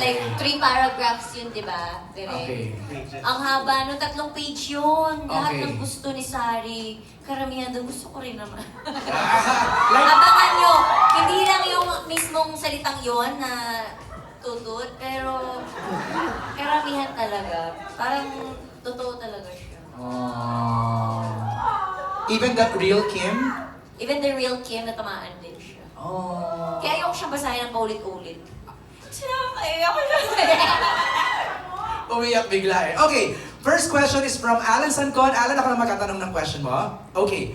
like 3 paragraphs yun, di ba? Okay. Ang haba, no, 3 page yun. Lahat Okay. ng gusto ni Sari. Karamihan doon, gusto ko rin naman. Like, Abangan nyo, hindi lang yung mismong salitang yon na tutut, pero karamihan talaga. Parang totoo talaga siya. even that real Kim? Even the real Kim, natamaan din siya. Oh. Kaya ayoko siya basahin ng paulit-ulit. Kasi nakakaiyak siya. Umiyak bigla eh. Okay, first question is from Alan Sancon. Alan, ako na magtatanong ng question mo. Okay,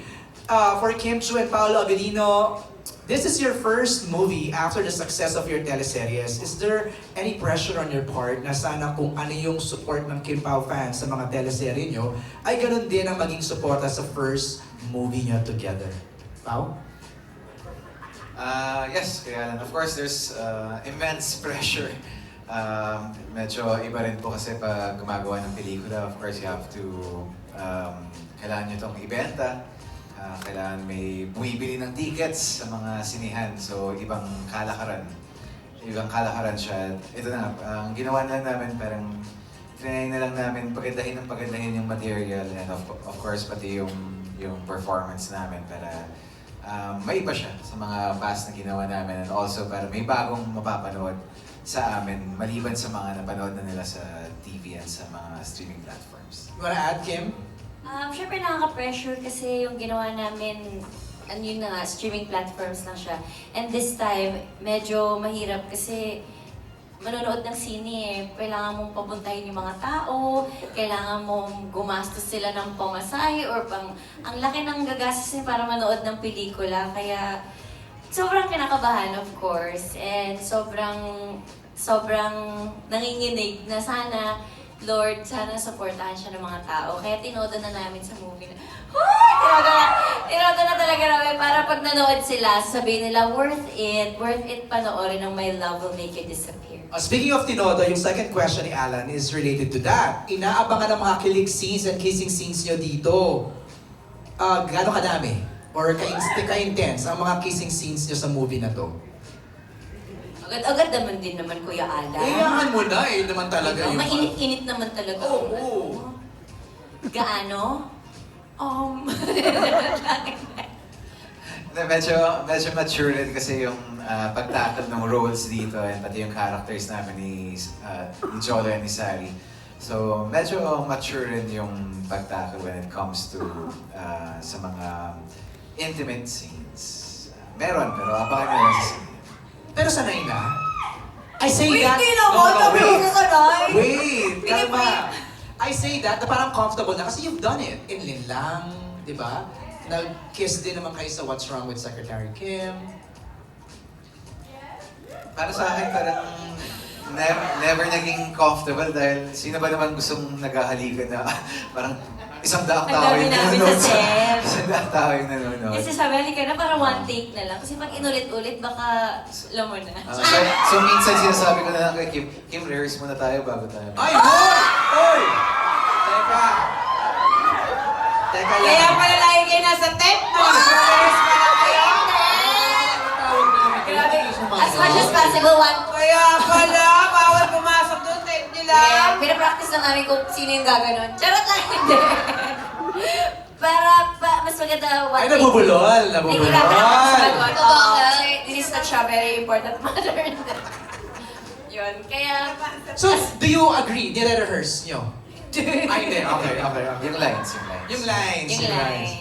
for Kim Chiu and Paolo Avellino, this is your first movie after the success of your teleseries. Is there any pressure on your part na sana kung ano yung support ng Kim Pao fans sa mga teleserye nyo, ay ganun din ang maging suporta sa first movie nyo together? Pao? Yes, kaya of course there's immense pressure. Medyo iba rin po kasi pag gumagawa ng pelikula, of course you have to, kailangan nyo itong ibenta. Kailangan may bumibili ng tickets sa mga sinihan. So, ibang kalakaran. Ibang kalakaran siya. Ito na, ang ginawa na namin, parang trinay na lang namin pagandahin yung material and of course, pati yung performance namin para maiba siya sa mga past na ginawa namin and also para may bagong mapapanood sa amin maliban sa mga napanood na nila sa TV and sa mga streaming platforms. You wanna add, Kim? Siyempre nakaka-pressure kasi yung ginawa namin, yun na nga, streaming platforms lang siya. And this time, medyo mahirap kasi manonood ng sine eh. Kailangan mong papuntahin yung mga tao, kailangan mong gumastos sila ng pamasahe or ang laki ng gagastos niya para manood ng pelikula. Kaya sobrang kinakabahan of course and sobrang nanginginig na sana Lord, sana supportahan siya ng mga tao. Kaya tinodo na namin sa movie na, tinodo na talaga namin para pag nanood sila, sabihin nila, worth it panoorin ng My Love Will Make You Disappear. Speaking of Tinodo, yung second question ni Alan is related to that. Inaabangan ng mga kilig scenes and kissing scenes nyo dito. Gaano kadami? Or ka-intense ang mga kissing scenes nyo sa movie na to? Agad-agad naman din naman, Kuya Alan. Iyakan mo na naman talaga yun. Mainit-init naman talaga. Oo. Gaano? Medyo mature rin kasi yung pagtackle ng roles dito and pati yung characters namin ni Jolo and ni Sari. So medyo mature rin yung pagtackle when it comes to sa mga intimate scenes. Meron, pero abangan nyo lang sa scene. Pero sanay na. I say Wait, that... hindi naman. Sabi ko sa sanay. Wait, Hindi kalma. I say that na parang comfortable na kasi you've done it. In Linlang, di ba? Nag-kiss din naman kayo sa What's Wrong with Secretary Kim. Para sa akin, parang never naging comfortable dahil sino ba naman gustong naghahalikan na parang isang daang tao Ang dami yung namin nanonood. sa set. Isang daang tao yung nanonood. Kasi sabi, halika na, para one take na lang. Kasi pag inulit-ulit, baka alam mo na. So minsan sinasabi ko na lang kay Kim, rehearse muna tayo bago tayo. Ay, hoy! Hoy! Teka. Teka lang. Kaya pala lagi kayo nasa tent mo. Nag-rehearse pala kayo. Grabe. As much as possible, one. Kaya pala, bawal pumasok doon, tent nila. Yeah, pinapractice lang namin kung sino yung gaganon. Charot lang, hindi. Para mas maganda one Ay, take. nabubulol. Hindi Nabubulol. ko namin kasi this is such a very important matter. Yun, kaya... So, do you agree? Nire-rehearse nyo? Ay, hindi. Okay. Yung lines. Yung lines. Yung line.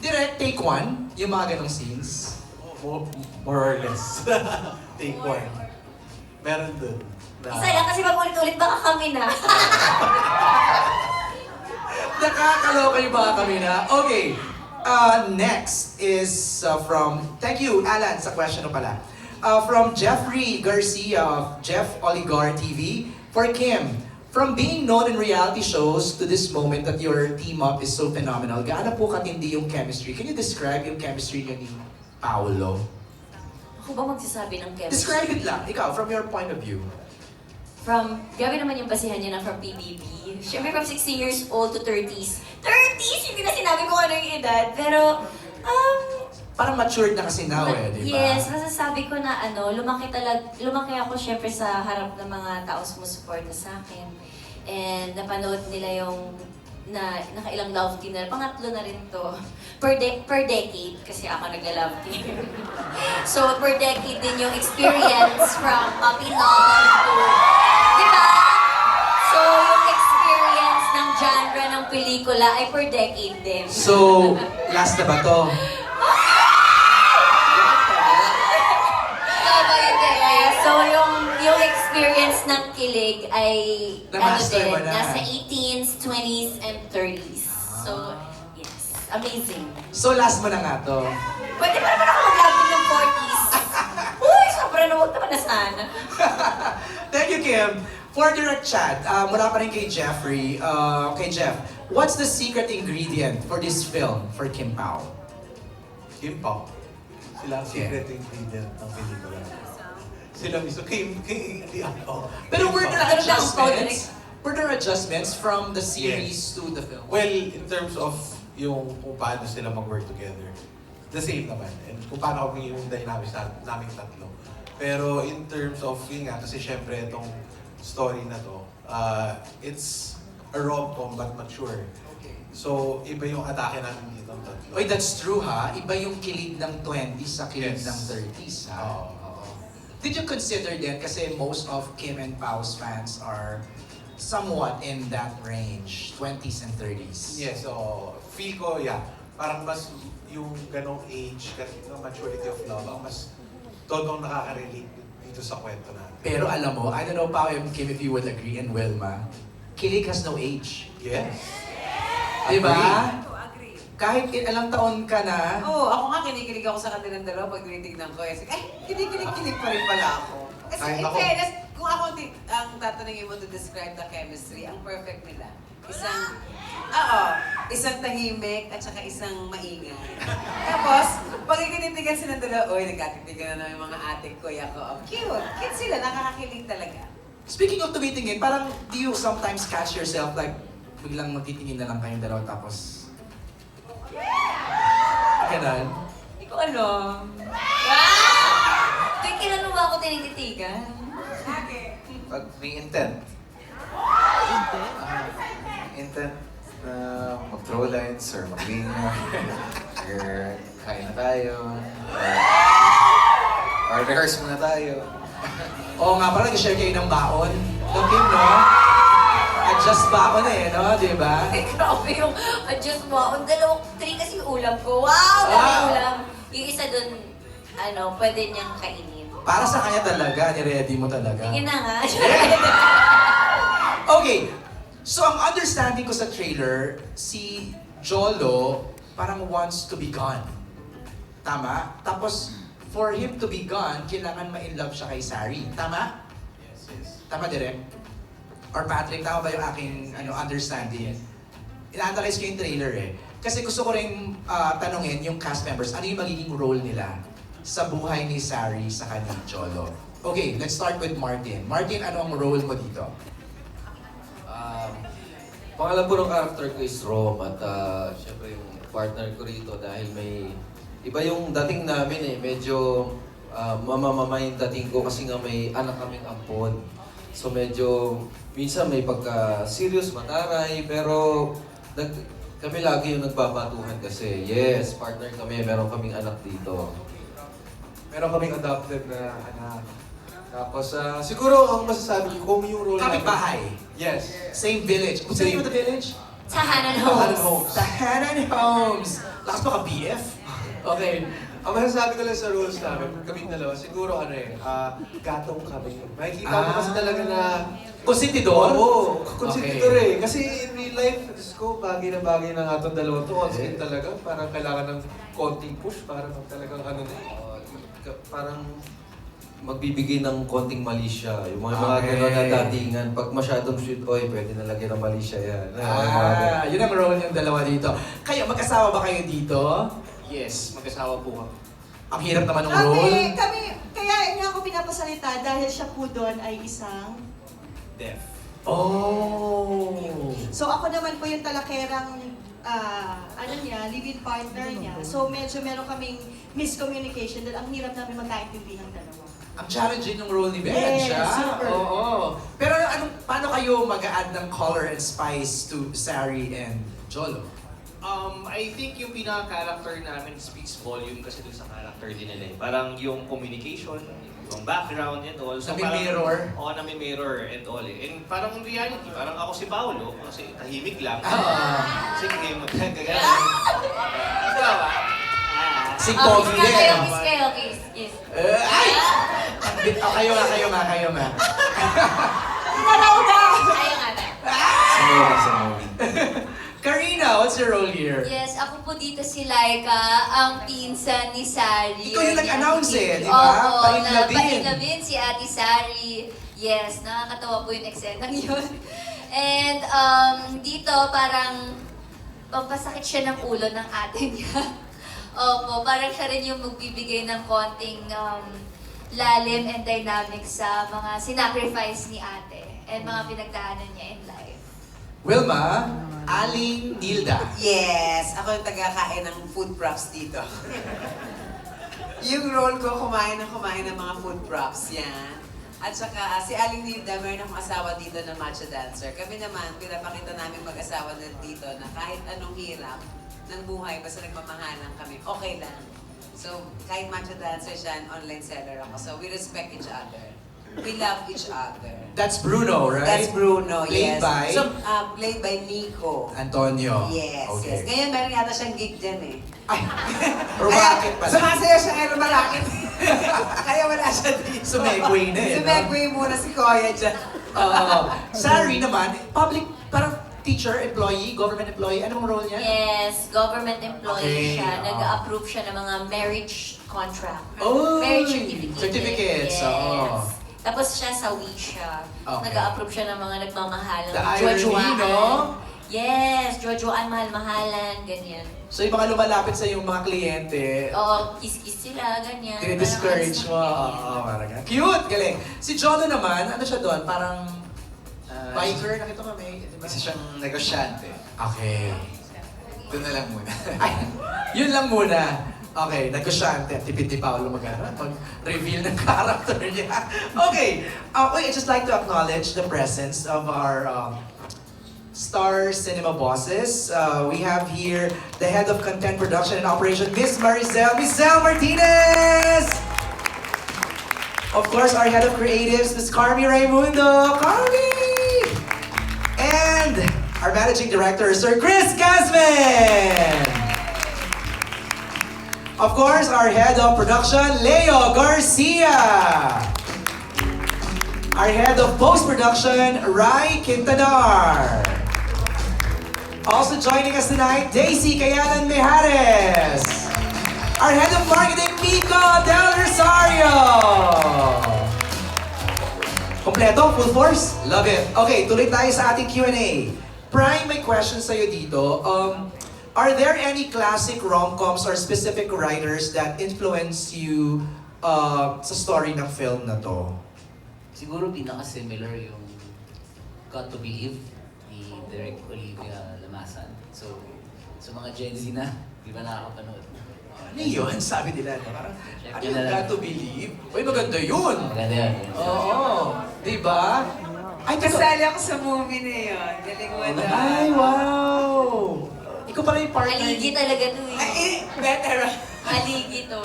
Direct take one, yung mga ganong scenes. More or less. Take one. Meron dun. Isa lang kasi pag ulit-ulit baka kami na. Nakakaloka yung mga kami na. Okay. Next is from... Thank you, Alan, sa question mo pala. From Jeffrey Garcia of Jeff Oligar TV. For Kim, from being known in reality shows to this moment that your team up is so phenomenal, gaano po katindi yung chemistry? Can you describe yung chemistry niyo ni Paolo? Ako ba magsasabi ng chemistry? Describe it lang, ikaw, from your point of view. Grabe naman yung basihan niya na from PBB. Siyempre from 60 years old to 30s. 30s! Hindi na sinabi ko ano yung edad. Pero, parang matured na kasi now eh, di ba? Yes, masasabi ko na lumaki ako syempre sa harap ng mga tao sumusuporta sa akin. And napanood nila yung nakailang love team na, pangatlo na rin to. Per decade, kasi ako nagla-love team. So, per decade din yung experience from puppy love to, di ba? So, yung experience ng genre ng pelikula ay per decade din. So, last na ba to? So, yung experience ng kilig ay Na-master mo na. nasa 18s, 20s, and 30s. So, yes, amazing. So, last mo na nga to. Pwede pa naman ako mag-love ng 40s. Uy, sobrang na huwag naman na sana. Thank you, Kim. For direct chat, mula pa rin kay Jeffrey. Kay Jeff, what's the secret ingredient for this film for Kim Pao? Kim Pao. Sila ang secret ingredient ng pelikula. Sila mismo. Pero were there Pero lang po, adjustments? Were there adjustments from the series to the film? Well, in terms of yung kung paano sila mag-work together, the same naman. And kung paano kami yung dynamics namin tatlo. Pero in terms of, yun nga, kasi syempre itong story na to, it's a rom-com but mature. Okay. So, iba yung atake namin dito ng tatlo. Oy, that's true ha. Iba yung kilig ng 20s sa kilig Yes. ng 30s ha. Oo. Oo. Did you consider din, kasi most of Kim and Pao's fans are somewhat in that range, 20s and 30s. Yes, so feel ko, yeah, parang mas yung ganong age, ganong maturity of love, ang mas totong nakaka-relate dito sa kwento natin. Pero alam mo, I don't know Pao and Kim if you would agree, and Wilma, kilig has no age. Yes. Diba? Agree. Kahit ilang taon ka na, Oo, ako nga kinikilig ako sa kanilang dalawa pag tinitignan ko. Kasi, kinikilig pa rin pala ako. Kasi Kahit in ako. fairness, kung ako ang tatanungin mo to describe the chemistry, ang perfect nila. Isang tahimik at saka isang maingay. Tapos, pag ikinitigan silang dalawa, oy, nagkatitigan na naman yung mga ate ko, kuya ko. Oh, cute. Cute sila, nakakakilig talaga. speaking of tumitingin, parang do you sometimes catch yourself like biglang magtitingin na lang kayong dalawa tapos... Ganon? Hindi ko alam. Kaya kailan mo ba ako tinititigan? Pag may intent. Intent na mag-throw lines or mag-linger. Or kain na tayo. Or rehearse muna tayo. Oo nga, parang nag-share kayo ng baon. No, Kim, no? Adjust baon eh, no? Di ba? Ay, grabe yung adjust mo. Ang 3 kasi yung ulam ko. Wow! Dami ulam. Yung isa dun, pwede niyang kainin. Para sa kanya talaga, ni-ready mo talaga. Sige na nga. Okay, so ang understanding ko sa trailer, si Jolo parang wants to be gone. Tama? Tapos, for him to be gone, kailangan ma-inlove siya kay Sari. Tama? Yes, yes. Tama, Direk? Or Patrick, tama ba yung aking understanding? Ina-analyze ko yung trailer eh. Kasi gusto ko rin tanungin yung cast members, ano yung magiging role nila sa buhay ni Sari sa ni Jolo? Okay, let's start with Martin. Martin, ano ang role mo dito? Pangalan po ng character ko is Rom at syempre yung partner ko rito dahil may iba yung dating namin eh. Medyo mamamama yung dating ko kasi nga may anak kaming ampon. So medyo minsan may pagka-serious, mataray, pero kami lagi yung nagbabatuhan kasi yes, partner kami, meron kaming anak dito. Meron kaming adopted na anak. Tapos, siguro ang masasabi ko, kung yung role Kapitbahay. Yes. Same village. What's the name of the village? Tahanan Tahanan Homes. Homes. Tahanan Homes. Lakas pa ka BF? Okay. Ang masasabi ko lang sa roles namin, kaming dalawa, siguro gatong kami. Makikita mo kasi talaga na... Konsentidor? Oo, konsentidor eh. Kasi in real life, Diyos ko, bagay na itong dalawa to. Kasi talaga, parang kailangan ng konting push para talagang Parang magbibigay ng konting mali siya. Yung mga Okay. gano'n na datingan. Pag masyadong sweet, oy, pwede na lagyan ng mali siya yan. Yun ang role yung dalawa dito. Kayo, mag-asawa ba kayo dito? Yes, mag-asawa po kami. Ang hirap naman ng role. Kaya niya ako pinapasalita dahil siya po doon ay isang... Deaf. Oh. So ako naman po yung talakerang ano niya, live-in partner niya. So medyo meron kaming miscommunication dahil ang hirap namin magkaintindihan dalawa. Ang challenging ng role ni Ben Yes, siya. super. Oo. Pero paano kayo mag-add ng color and spice to Sari and Jolo? I think yung pinaka-character namin speaks volume kasi dun sa character din nila eh. Parang yung communication, yung background and all. Nami-mirror? Oo, nami-mirror and all eh. And parang in reality, parang ako si Paolo, kasi tahimik lang. Sige, magkagalan. Ikaw ah. Si Oh, Pogi kiss kayo, din. kiss kayo, kiss. Yes. Ay! Kayo nga. Naraw ba? Ayaw nga na. Sa movie. Karina, what's your role here? Yes, ako po dito si Laika, ang pinsan ni Sari. Ikaw yung nag-announce eh, di ba? Oo, Painlabin. painlabin si Ate Sari. Yes, nakakatawa po yung eksenang yun. And dito parang pampasakit siya ng ulo ng ate niya. Opo, parang siya rin yung magbibigay ng konting lalim and dynamic sa mga sinacrifice ni ate and mga pinagdaanan niya in life. Wilma, Aling Nilda. Yes, ako yung taga-kain ng food props dito. Yung role ko, kumain ng mga food props, yan. At saka, si Aling Nilda, meron akong asawa dito na matcha dancer. Kami naman, pinapakita namin mag-asawa na dito na kahit anong hirap ng buhay, basta nagmamahalan kami, okay lang. So, kahit matcha dancer siya, online seller ako. So, we respect each other. We love each other. That's Bruno, right? That's Bruno, Played yes. by? So, played by Nico. Antonio. Yes, Okay. yes. Ngayon, meron yata siyang gig dyan eh. Ay, rumakit pala. Sumasaya siya ngayon rumalakit. Kaya wala siya dito. Sumegway na eh, no? Sumegway muna si Koya dyan. Sari naman, public, parang teacher, employee, government employee. Anong role niya? Yes, government employee Okay, siya. oo. Nag-approve siya ng mga marriage contract. Oh, Marriage certificate. certificates, Yes. oo. Tapos siya sa Wisha. Okay. Nag-approve siya ng mga nagmamahalan. The irony, jojoaan. no? Yes, jojoaan, mahal-mahalan, ganyan. So yung mga lumalapit sa yung mga kliyente, Oo, kiss-kiss sila, ganyan. discourage mo. Parang Oo, parang ganun. Cute! Galing. Si Jolo naman, ano siya doon? Parang biker, nakita mo may... Isa siyang negosyante. Okay. Doon na lang muna. Ay, yun lang muna. Okay, negosyante. Tipid ni Paolo mag-reveal ng character niya. Okay. Wait, I'd just like to acknowledge the presence of our Star Cinema bosses. We have here the head of content production and operation, Miss Maricel Martinez! Of course, our head of creatives, Miss Carmi Raimundo. Carmi! And our managing director, Sir Chris Gasman! Of course, our head of production, Leo Garcia. Our head of post-production, Rai Quintanar. Also joining us tonight, Daisy Kayanan Mejares. Our head of marketing, Pico Del Rosario. Kompleto, full force? Love it. Okay, tuloy tayo sa ating Q&A. Prime, may question sa'yo dito. Are there any classic rom-coms or specific writers that influence you sa story ng film na to? Siguro pinaka-similar yung Got to Believe ni Direk Olivia Lamasan. So, sa mga Gen Z na, di ba nakakapanood? Ano yun? Sabi nila, no? Parang, Check ano nyo yung na lang. Got to Believe? Uy, maganda yun! Maganda yan. Oo. Di ba? Ay, Kasali ako sa movie na yun. Galing mo na. Ay, wow! Ikaw pala yung partner. Haligi talaga to eh. Ay, better. Haligi to.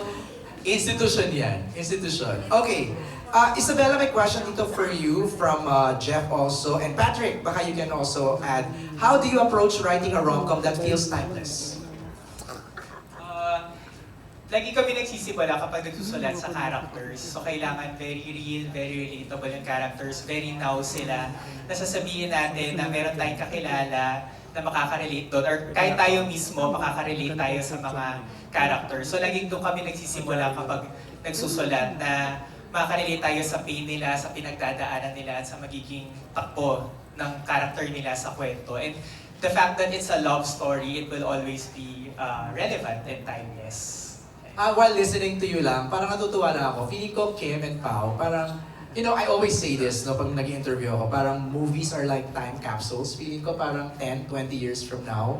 Institution yan. Institution. Okay. Isabella, may question dito for you from Jeff also. And Patrick, baka you can also add. How do you approach writing a rom-com that feels timeless? Lagi kami nagsisimula kapag nagsusulat sa characters. So kailangan very real, very relatable yung characters. Very now sila. Nasasabihin natin na meron tayong kakilala na makaka-relate doon. Or kahit tayo mismo, makaka-relate tayo sa mga characters. So laging doon kami nagsisimula kapag nagsusulat na makaka-relate tayo sa pain nila, sa pinagdadaanan nila, at sa magiging takbo ng character nila sa kwento. And the fact that it's a love story, it will always be relevant and timeless. While listening to you lang, parang natutuwa na ako. Feeling ko Kim and Pao, parang, you know, I always say this, no, pag nag-interview ako, parang movies are like time capsules. Feeling ko parang 10, 20 years from now,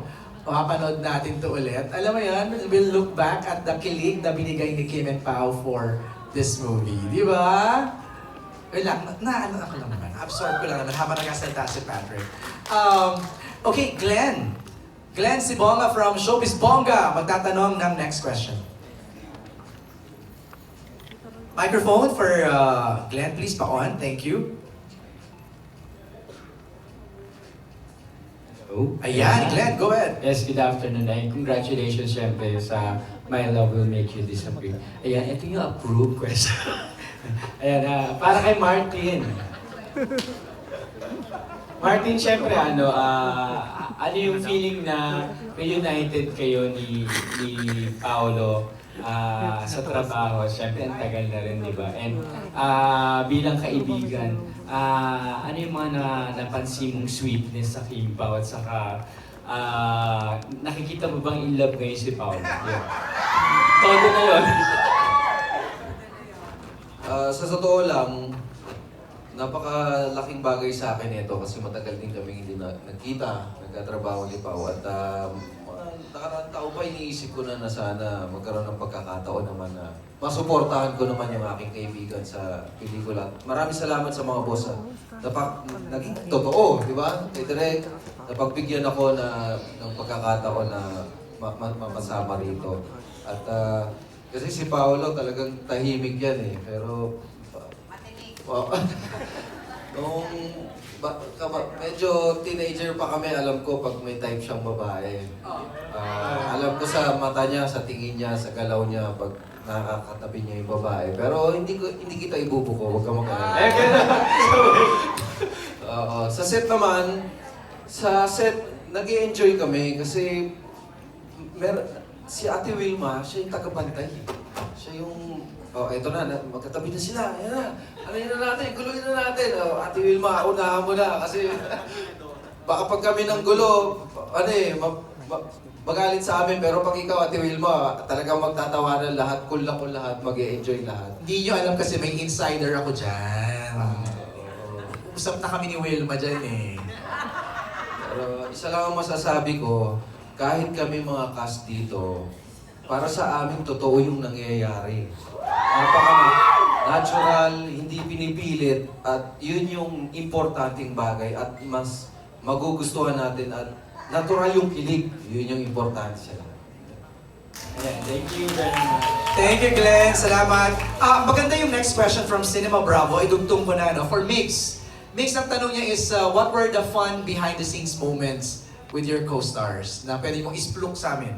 mapapanood natin to ulit. Alam mo yan, we'll look back at the kilig na binigay ni Kim and Pao for this movie. Di ba? Wala, ano ako lang naman. Absorb ko lang naman habang nagkasalita si Patrick. Okay, Glenn. Glenn Sibonga from Showbiz Bonga magtatanong ng next question. Microphone for Glenn, please pa-on. Thank you. Hello? Ayan, Glenn, go ahead. Yes, good afternoon and congratulations syempre sa My Love Will Make You Disappear. Ayan, ito yung approved question. Ayan, para kay Martin. Martin, syempre ano yung feeling na reunited kayo ni Paolo sa trabaho? Syempre, ang tagal na rin, di ba? And bilang kaibigan, ano yung mga napansin mong sweetness sa Kim Pao at saka nakikita mo bang in love ngayon si Paolo? Yeah. Todo na yun. Sa totoo lang, napakalaking bagay sa akin ito kasi matagal din kami hindi nagkita, nagkatrabaho ni Pao at nakaraang taon pa iniisip ko na sana magkaroon ng pagkakataon naman na masuportahan ko naman yung aking kaibigan sa pelikula. Maraming salamat sa mga boss naging totoo, di ba? Kay Direk, napagbigyan ako ng pagkakataon na mapasama rito. At kasi si Paolo talagang tahimik yan eh, pero nung medyo teenager pa kami, alam ko pag may type siyang babae. Alam ko sa mata niya, sa tingin niya, sa galaw niya, pag nakakatabi niya yung babae. Pero hindi kita ibubuko, huwag ka mag-alala. Sa set naman, nag-i-enjoy kami kasi si Ate Wilma, siya yung tagabantay. Siya yung eto na, magkatabi na sila. Ayan na. Ano na natin? Guluhin na natin. Ate Wilma, unahan mo na. Kasi baka pag kami ng gulo, magalit sa amin. Pero pag ikaw, Ate Wilma, talagang magtatawanan lahat. Cool na cool lahat. Mag-e-enjoy lahat. Hindi nyo alam kasi may insider ako dyan. Usap na kami ni Wilma dyan eh. Pero isa lang ang masasabi ko, kahit kami mga cast dito, para sa amin, totoo yung nangyayari. Napaka-natural, hindi pinipilit, at yun yung importanteng bagay at mas magugustuhan natin at natural yung kilig. Yun yung importante sa lahat. Ayan, thank you very much. Thank you, Glenn. Salamat. Maganda yung next question from Cinema Bravo. Idugtong ko na, no? For Mix. Mix, ang tanong niya is, what were the fun behind-the-scenes moments with your co-stars na pwede mong isplok sa amin?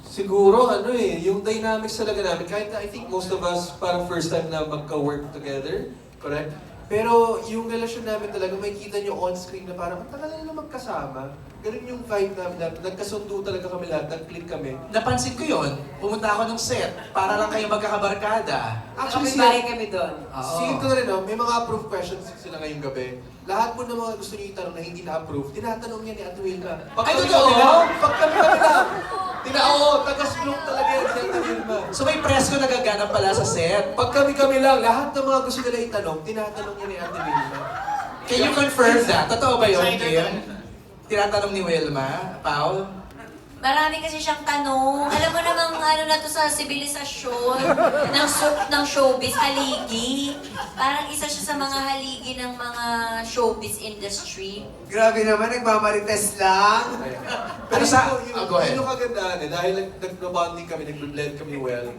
Siguro, yung dynamics talaga namin, kahit I think most of us parang first time na magka-work together, correct? Pero yung relasyon namin talaga, may kita nyo on-screen na parang ang tagal na magkasama. Ganun yung vibe namin, nagkasundo talaga kami lahat, nag-click kami. Napansin ko yun. Pumunta ako ng set para lang kayo magkakabarkada. Actually, bahay kami doon. Sige ko na rin, may mga approved questions sila ngayong gabi. Lahat po ng mga gusto niyo itanong na hindi na-approve, tinatanong niya ni Ate Wilma. Ay, totoo? Pag kami lang. Tagas-block talaga yan si Ate Wilma. So may presko nagaganap pala sa set. Pag kami lang, lahat ng mga gusto nila itanong, tinatanong niya ni Ate Wilma. Can you confirm that? Totoo ba yun, Kim? Tinatanong ni Wilma, Paul? Marami kasi siyang tanong. Alam mo namang ano na to sa sibilisasyon ng showbiz, haligi. Parang isa siya sa mga haligi ng mga showbiz industry. Grabe naman, nagmamarites lang. Pero go ahead. yung kagandahan dahil nag-bonding kami, nag-blend kami well,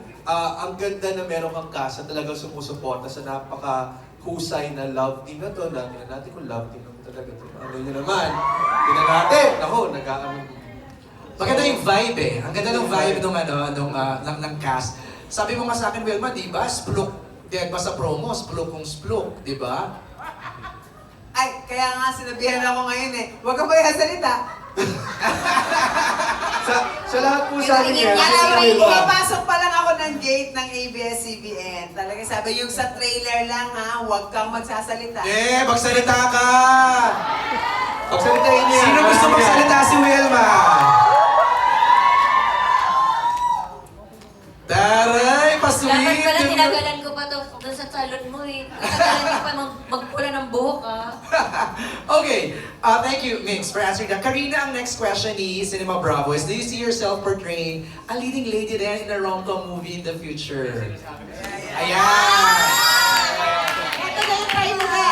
ang ganda na meron kang cast na talagang sumusuporta sa napaka-husay na love team na to. Tingnan natin kung love team naman talaga to. Ano nyo naman? Tingnan natin! Ako, Maganda yung vibe eh. Ang ganda ng vibe ng cast. Sabi mo nga sa akin, Wilma, di ba? Splok. Di ba sa promo, splok kung splok, di ba? Ay, kaya nga sinabihan ako ngayon eh. Huwag ka ba yung salita? sa lahat po sa amin yan, Alam mo, Wilma. pumapasok pa lang ako ng gate ng ABS-CBN. Talaga sabi, yung sa trailer lang ha, huwag kang magsasalita. Magsalita ka! Pagsalitain niya. Sino gusto magsalita si Wilma? Taray, pasweet! Dapat pala tinagalan ko pa to doon sa salon mo eh. Tinagalan ko pa magpula ng buhok ah. Okay, thank you, Mix, for answering that. Karina, ang next question ni Cinema Bravo is, do you see yourself portraying a leading lady then in a rom-com movie in the future? Ayan! Ito na yung try mo nga.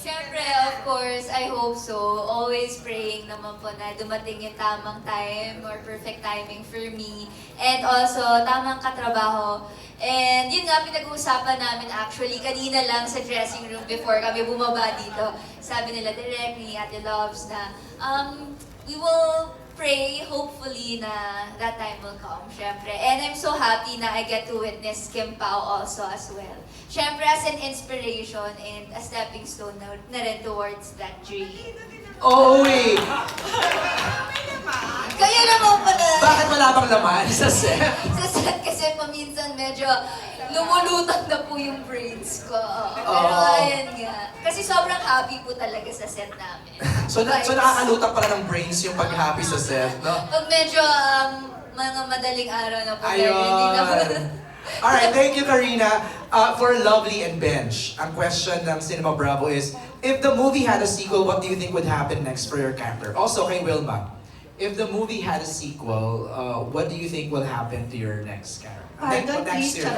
Siyempre, of course, I hope so. Always praying naman po na dumating yung tamang time or perfect timing for me. And also, tamang katrabaho. And yun nga, pinag-uusapan namin actually kanina lang sa dressing room before kami bumaba dito. Sabi nila direct ni Ate Loves na we will pray hopefully na that time will come, syempre. And I'm so happy na I get to witness Kim Pao also as well. Syempre as an inspiration and a stepping stone na rin towards that dream. Oh, wait! Kaya naman pala! Bakit wala bang laman sa set? Sa set kasi paminsan medyo lumulutang na po yung brains ko. Pero ayan nga. Kasi sobrang happy po talaga sa set namin. So nakakalutang pala ng brains yung pag-happy sa set, no? Pag medyo mga madaling araw na po. Ayun. Hindi na po. Alright, thank you, Karina. For Lovely and Bench, ang question ng Cinema Bravo is, if the movie had a sequel, what do you think would happen next for your character? Also kay Wilma, if the movie had a sequel, what do you think will happen to your next character? Pardon, Next please. year.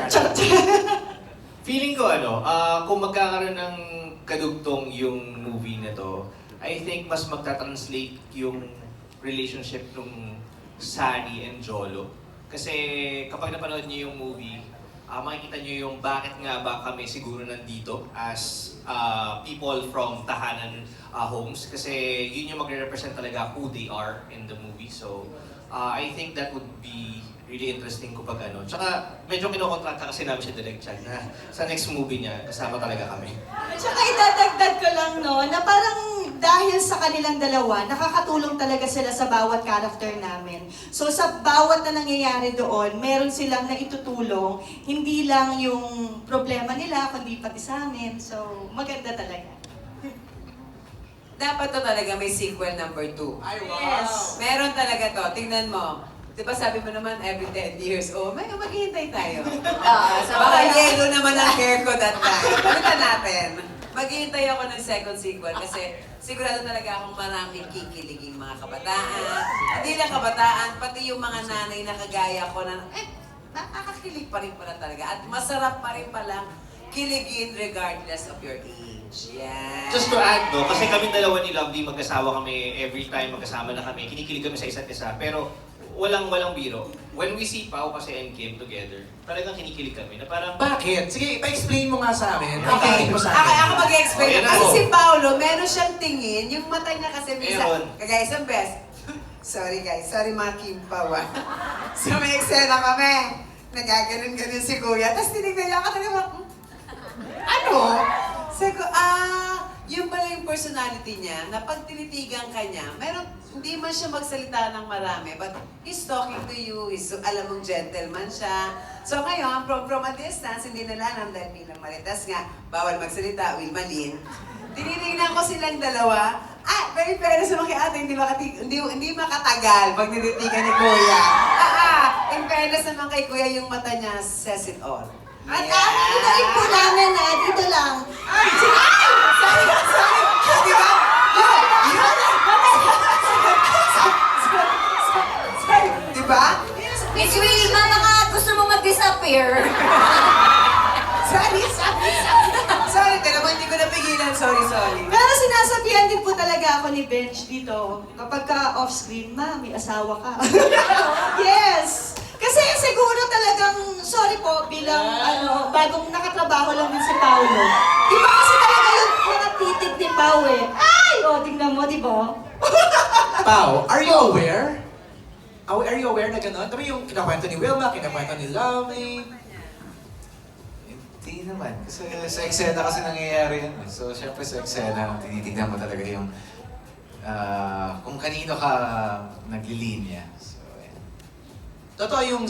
Feeling ko kung magkakaroon ng kadugtong yung movie na to, I think mas magta-translate yung relationship ng Sari and Jolo. Kasi kapag napanood niyo yung movie, makikita niyo yung bakit nga ba kami siguro nandito as people from tahanan homes. Kasi yun yung magre-represent talaga who they are in the movie. So, I think that would be really interesting kapag ano. Tsaka medyo kinokontrata kasi namin si Direk Chan na sa next movie niya, kasama talaga kami. Tsaka idadagdag ko lang no, na parang dahil sa kanilang dalawa, nakakatulong talaga sila sa bawat character namin. So sa bawat na nangyayari doon, meron silang naitutulong, hindi lang yung problema nila, kundi pati sa amin. So maganda talaga. Dapat to talaga may sequel number 2. Ay, wow! Yes. Meron talaga to. Tingnan mo. Di ba sabi mo naman every 10 years, maghihintay tayo. Baka yellow naman ang hair ko that time. Palitan natin. Maghihintay ako ng second sequel kasi sigurado talaga akong maraming kikiliging mga kabataan. Hindi lang kabataan, pati yung mga nanay na kagaya ko na, nakakakilig pa rin pala talaga. At masarap pa rin palang kiligin regardless of your age. Yeah. Just to add, no, kasi kami dalawa ni Lovely, magkasama kami every time magkasama na kami, kinikilig kami sa isa't isa, pero walang biro. When we see Pao kasi and Kim together, talagang kinikilig kami na parang... Bakit? Sige, pa-explain mo nga sa amin. Okay, Mo sa amin. ako mag-explain. Oh, yan Kasi ako. si Paolo, meron siyang tingin, yung mata niya kasi Meron. minsan, kagaya isang best. Sorry guys, sorry mga Kim Pao. So may eksena kami, nagaganon-ganon si Kuya, tapos tinignan niya ako talaga, ano? Sabi ko, yun pala yung personality niya, na pag tinitigan ka niya, hindi man siya magsalita ng marami, but he's talking to you, alam mong gentleman siya. So ngayon, from a distance, hindi nila alam dahil bilang maritas nga, bawal magsalita, Wilma Lynn. Tinitingnan ko silang dalawa, very fairness naman kay ate, hindi makatagal pag tinitigan ni Kuya. In fairness naman kay Kuya, yung mata niya says it all. At itayin po namin dito lang. Sorry! Di ba? Di ba? Miss Wilma, baka gusto mo mag-disappear. Sorry, pero hindi ko napigilan. Sorry. Pero sinasabihan din po talaga ako ni Bench dito, kapag ka off-screen, ma, may asawa ka. Yes! Kasi siguro talagang, sorry po, bilang bagong nakatrabaho lang din si Paolo. Di ba kasi talaga yung mga titig ni Pao eh. Ay! O, tingnan mo, di ba? Pao, are you aware? Are you aware na gano'n? Kami yung kinakwento ni Wilma, kinakwento ni Lovely. Hindi naman. Kasi sa eksena kasi nangyayari yan. So, syempre sa eksena, tinitignan mo talaga yung kung kanino ka naglilinya. So, Totoo yung